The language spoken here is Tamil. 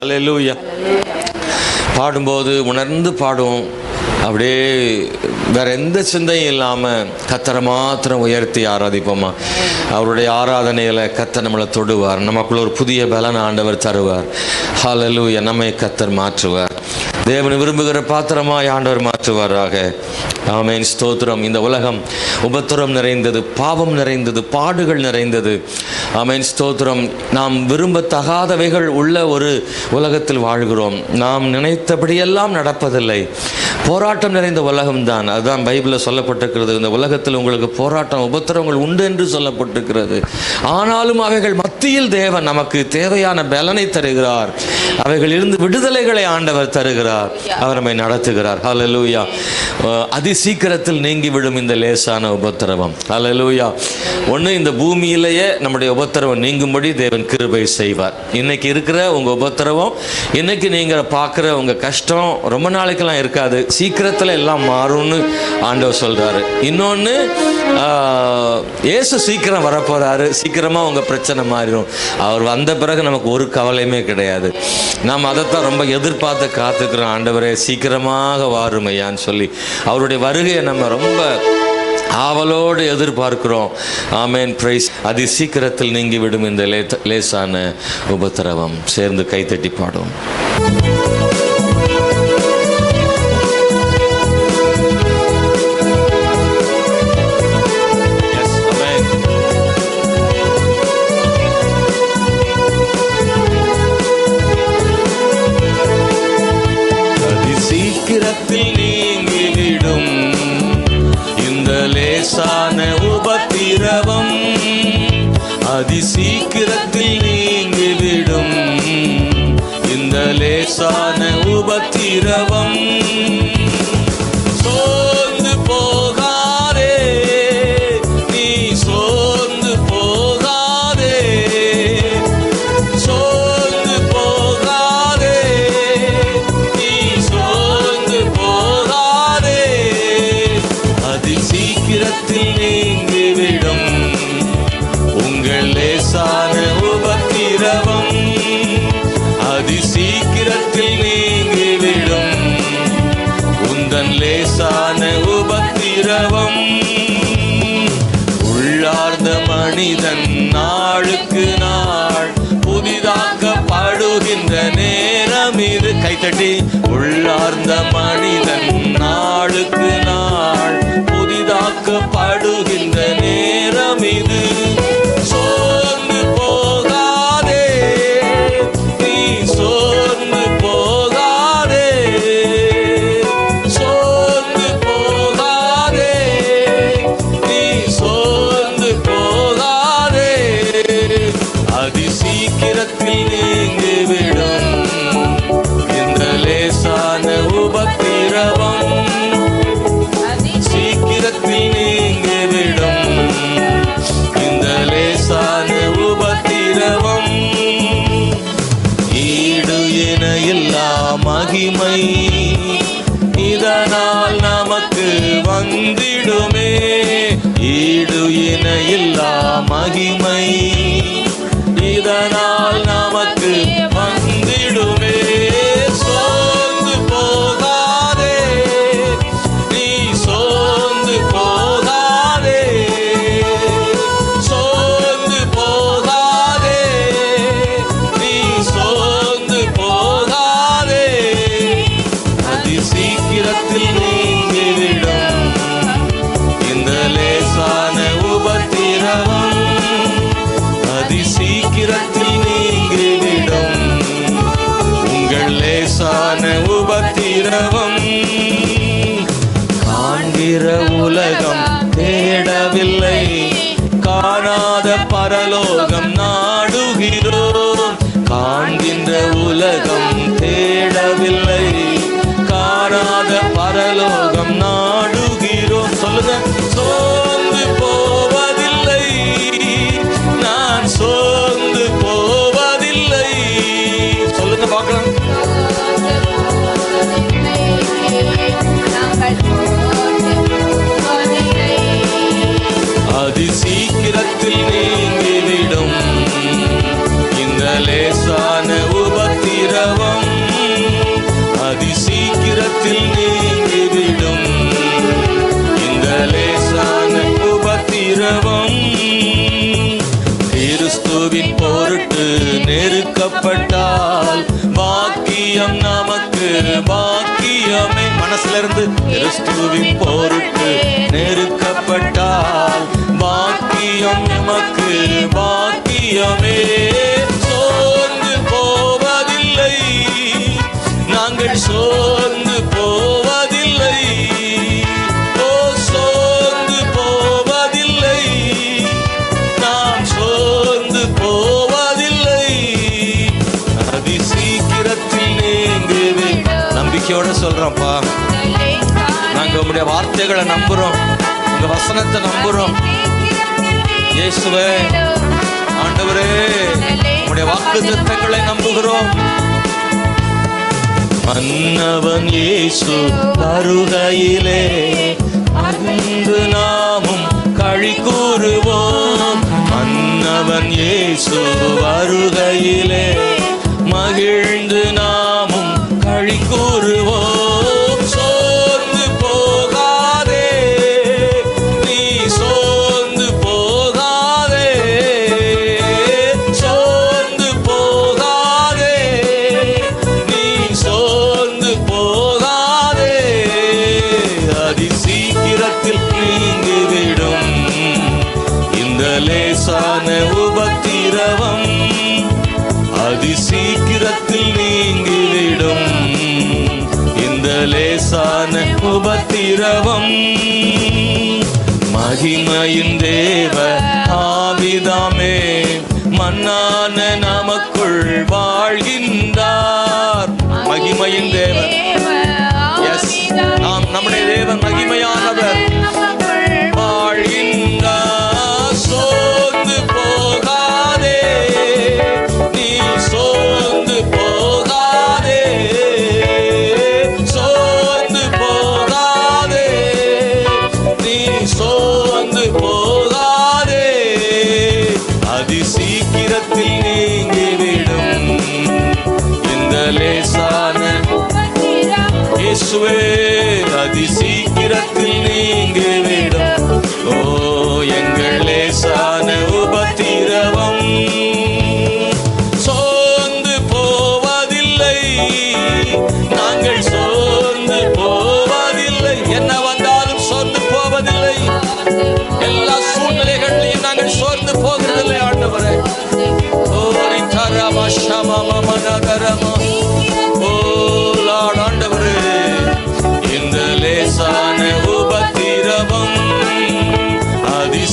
அல்லேலூயா. பாடும்போது உணர்ந்து பாடுவோம். அப்படியே வேற எந்த சிந்தையும் இல்லாமல் கர்த்தரை மாத்திரம் உயர்த்தி ஆராதிப்போமா. அவருடைய ஆராதனையில் கர்த்தர் நம்மளை தொடுவார். நமக்குள்ள ஒரு புதிய பலன் ஆண்டவர் தருவார். ஹல்லேலூயா. நம்மை கர்த்தர் மாற்றுவார். தேவன் விரும்புகிற பாத்திரமாய் ஆண்டவர் மாற்றுவாராக. ஆமென். ஸ்தோத்திரம். இந்த உலகம் உபத்திரம் நிறைந்தது, பாவம் நிறைந்தது, பாடுகள் நிறைந்தது. ஆமென். ஸ்தோத்திரம். நாம் விரும்பத்தகாதவைகள் உள்ள ஒரு உலகத்தில் வாழ்கிறோம். நாம் நினைத்தபடியெல்லாம் நடப்பதில்லை. போராட்டம் நிறைந்த உலகம்தான். அதுதான் பைபிளில் சொல்லப்பட்டிருக்கிறது. இந்த உலகத்தில் உங்களுக்கு போராட்டம், உபத்திரங்கள் உண்டு என்று சொல்லப்பட்டிருக்கிறது. ஆனாலும் அவைகள் மத்தியில் தேவன் நமக்கு தேவையான பலனை தருகிறார். அவைகளிலிருந்து விடுதலைகளை ஆண்டவர் தருகிறார். அவர் நம்மை நடத்துகிறார். ஹல்லேலூயா. அதி சீக்கிரத்தில் நீங்கிவிடும் இந்த லேசான உபத்திரவம். ஹல்லேலூயா. ஒன்று, இந்த பூமியிலேயே நம்முடைய உபத்திரவம் நீங்கும்படி தேவன் கிருபை செய்வார். இன்னைக்கு இருக்கிற உங்கள் உபத்திரவம், இன்னைக்கு நீங்கள் பார்க்குற உங்கள் கஷ்டம் ரொம்ப நாளைக்கெல்லாம் இருக்காது. சீக்கிரத்தில் எல்லாம் மாறும்னு ஆண்டவர் சொல்கிறாரு. இன்னொன்று, இயேசு சீக்கிரம் வரப்போகிறாரு. சீக்கிரமாக உங்கள் பிரச்சனை மாறிடும். அவர் வந்த பிறகு நமக்கு ஒரு கவலையுமே கிடையாது. நாம் அதைத்தான் ரொம்ப எதிர்பார்த்து காத்துக்கிறோம். ஆண்டவரே சீக்கிரமாக வாருமையான்னு சொல்லி அவருடைய வருகையை நம்ம ரொம்ப ஆவலோடு எதிர்பார்க்கிறோம். ஆமென். பிரைஸ். அதி சீக்கிரத்தில் நீங்கிவிடும் இந்த லேசான உபத்திரவம். சேர்ந்து கைத்தட்டி பாடுவோம். சீக்கிரத்தில் நீங்கிவிடும் இந்த லேசான உபத்திரவம். அதி சீக்கிரத்தில் நீங்கிவிடும் இந்த லேசான உபத்திரவம். சோர்ந்து போகாதே, நீ சோர்ந்து போகாதே, சோர்ந்து போகாதே, நீ சோர்ந்து போகாதே. அதி சீக்கிரத்தில் நீங்கிவிடும் உங்கள் லேசான உபத்திரவம். அதி சீக்கிரத்தில் நீங்கிவிடும் உந்தன் லேசான உபத்திரவம். உள்ளார்ந்த மனிதன் நாளுக்கு நாள் புதிதாக்கப்படுகின்ற நேரம் இது. கைத்தட்டி. உள்ளார்ந்த மனிதன் நாளுக்கு நாள் புதிதாக்கப்படுகின்ற நேரம் இது. சோர்ந்து போகாதே, நீ சோர்ந்து போகாதே, சோர்ந்து போகாதே, நீ சோர்ந்து போகாதே. அதி சீக்கிரத்தில் நீங்கிவிடும் இந்த லேசான உபத்திரவம். சீக்கிரத்தில் நீங்கிவிடும் இந்த லேசான உபத்திரவம். ஈடு இணையில்லா மகிமை இதனால் நமக்கு வந்திடுமே. ஈடு இணையில்லா மகிமை இதனால் நமக்கு வந்திடுமே. சோர்ந்து போகாதே, நீ சோர்ந்து போகாதே, சோர்ந்து போகாதே, நீ சோர்ந்து போகாதே. அதி சீக்கிரத்தில் நீங்கிவிடும் இந்த லேசான உபத்திரவம். அதி சீக்கிரத்தில் நீங்கிவிடும் உங்கள் லேசான உபத்திரவம். காண்கிற உலகம் தேடவில்லை, காணாத பரலோகம் நாடுகிறோம். காண்கின்ற உலகம் தேடவில்லை, காணாத பரலோகம் நாடுகிறோம். சொல்லுங்க. சோர்ந்து போவதில்லை, நான் சோர்ந்து போவதில்லை. சொல்லுங்க பார்க்கலாம். அதி சீக்கிரத்தில் நீங்கிவிடும் இந்த லேசான உபத்திரவம். சீக்கிரத்தில் நீங்கிவிடும் இந்த லேசான உபத்திரவம். கிறிஸ்துவின் பொருட்டு நெருக்கப்பட்டால் பாக்கியம் நமக்கு பாக்கியமே. மனசுல இருந்து கிறிஸ்துவின் பொருட்டு நெருக்கப்பட்டால் பாக்கியம் நமக்கு பாக்கியமே. சோர்ந்து போவதில்லை, நாங்கள் சோர்ந்து போவதில்லை. ஓ, சோர்ந்து போவதில்லை, நாம் சோர்ந்து போவதில்லை. அதி சீக்கிரத்தில் நீங்குவேன். நம்பிக்கையோட சொல்றோம்ப்பா, நாங்க உங்களுடைய வார்த்தைகளை நம்புறோம், உங்க வசனத்தை நம்புறோம். இயேசுவே, ஆண்டவரே, உங்களுடைய வாக்குத்தத்தங்களை நம்புகிறோம். மன்னவன் இயேசு வருகையிலே அன்று நாமும் களி கூறுவோம். மன்னவன் இயேசு வருகையிலே மகிழ்ந்து நாமும் களி கூறுவோம். சோர்ந்து போகாதே, நீ சோர்ந்து போகாதே, சோர்ந்து போகாதே, நீ சோர்ந்து போகாதே. அதி சீக்கிரத்தில் நீங்கிவிடும் இந்த லேசான உபத்திரவம். அதி சீக்கிரத்தில் நீங்கிவிடும் இந்த லேசான உபத்திரவம். மகிமையின் தேவ ஆவிதாமே மன்னான நமக்குள் வாழ்கின்றார். மகிமையின் தேவன், எஸ், நாம் நம்முடைய தேவன் மகிமையானவர் வாழ்கின்றார். சோர்ந்து போகாதே, நீ சோர்ந்து போகாதே, சோர்ந்து போகாதே, நீ சோர்ந்து போகாதே. அதி சீக்கிரத்தில் நீங்கிவிடும் இந்த லேசான இயேசுவே, அதி சீக்கிரத்தில் நீங்கிவிடும் ஓ எங்கள் லேசான உபத்திரவம். சோர்ந்து போவதில்லை, நாங்கள் சோர்ந்து போவதில்லை. என்ன வந்தாலும் சோர்ந்து போவதில்லை. எல்லா சூழ்நிலைகளிலும் நாங்கள் சோர்ந்து போகிறதில்லை. ஆண்டவரே, ஓரி தரமா ஷமமா மனதரமா, ஓ லார்ட், ஆண்டவரே, இந்த லேசான உபத்திரவம் அதி